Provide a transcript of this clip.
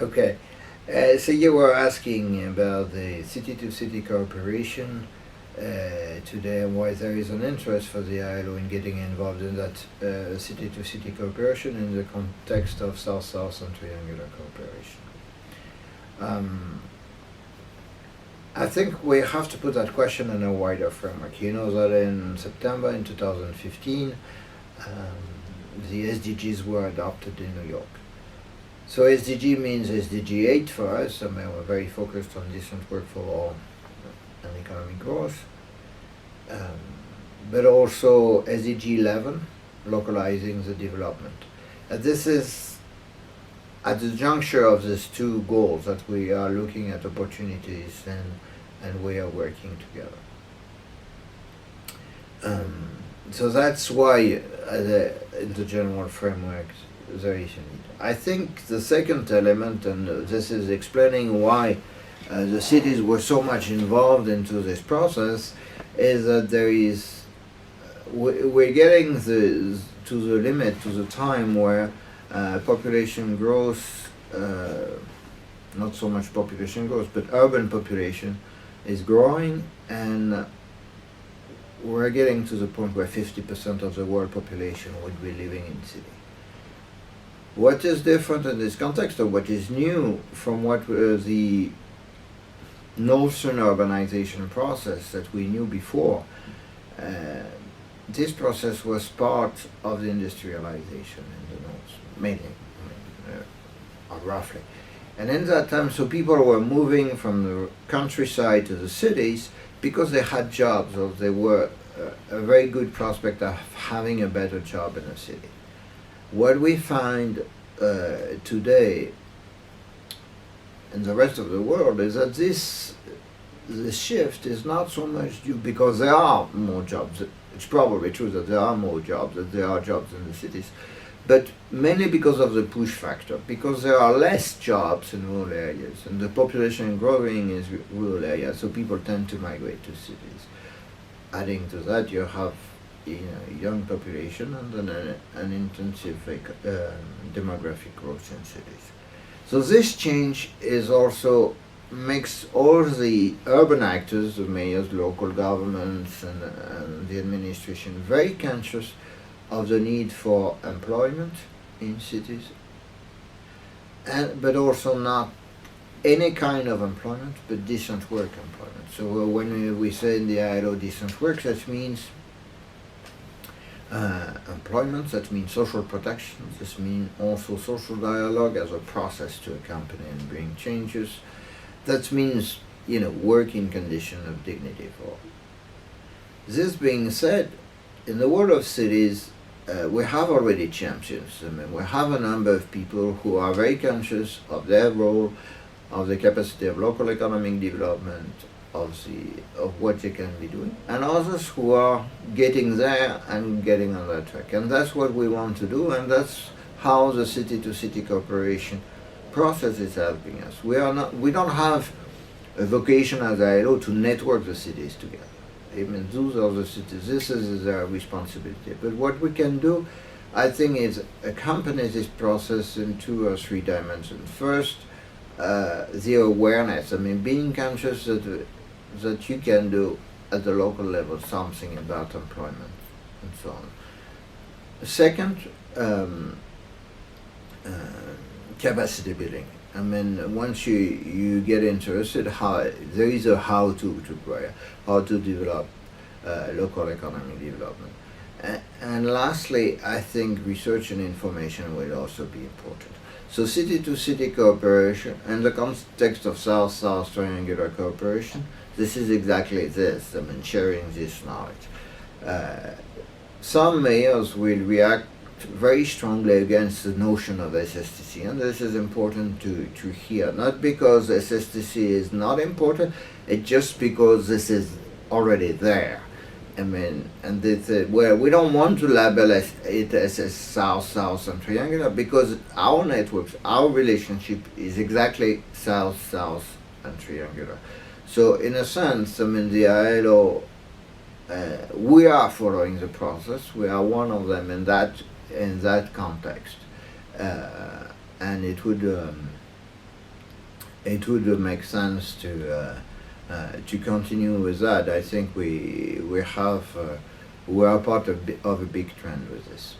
Okay. So you were asking about the city-to-city cooperation today and why there is an interest for the ILO in getting involved in that city-to-city cooperation in the context of South-South and triangular cooperation. I think we have to put that question in a wider framework. You know that in September in 2015, the SDGs were adopted in New York. So SDG means SDG 8 for us. I mean, we're very focused on decent work for all and economic growth. But also SDG 11, localizing the development. This is at the juncture of these two goals that we are looking at opportunities and we are working together. So that's why in the general framework there is a need. I think the second element, and this is explaining why the cities were so much involved into this process, is that we're getting to the limit, to the time where population growth, not so much population growth, but urban population is growing, and we're getting to the point where 50% of the world population would be living in cities. What is different in this context, or what is new from what the northern urbanization process that we knew before? This process was part of the industrialization in the north, mainly, or roughly. And in that time, so people were moving from the countryside to the cities because they had jobs, or they were a very good prospect of having a better job in a city. What we find today in the rest of the world is that this shift is not so much due because there are more jobs. It's probably true that there are more jobs, that there are jobs in the cities, but mainly because of the push factor, because there are less jobs in rural areas and the population growing in rural areas, so people tend to migrate to cities. Adding to that, you have young population and then an intensive demographic growth in cities. So this change is also makes all the urban actors, the mayors, local governments, and the administration very conscious of the need for employment in cities, but also not any kind of employment, but decent work employment. So when we say in the ILO decent work, that means employment, that means social protection, this means also social dialogue as a process to accompany and bring changes. That means, working condition of dignity for all. This being said, in the world of cities, we have already champions. I mean, we have a number of people who are very conscious of their role, of the capacity of local economic development, of what they can be doing, and others who are getting there and getting on that track. And that's what we want to do, and that's how the city-to-city cooperation process is helping us. We don't have a vocation as ILO to network the cities together. I mean, those are the cities. This is their responsibility. But what we can do, I think, is accompany this process in 2 or 3 dimensions. First, the awareness. I mean, being conscious that you can do at the local level something about employment and so on. Second, capacity building. I mean, once you get interested, there is a how-to prayer, how to develop local economic development. And lastly, I think research and information will also be important. So city-to-city cooperation, in the context of South-South triangular cooperation, this is exactly this, I mean, sharing this knowledge. Some mayors will react very strongly against the notion of SSTC, and this is important to hear. Not because SSTC is not important, it's just because this is already there. I mean, and we don't want to label it as South-South and triangular because our networks, our relationship is exactly South-South and triangular. So in a sense, I mean, the ILO, we are following the process. We are one of them in that context, and it would it would make sense to continue with that. I think we are part of a big trend with this.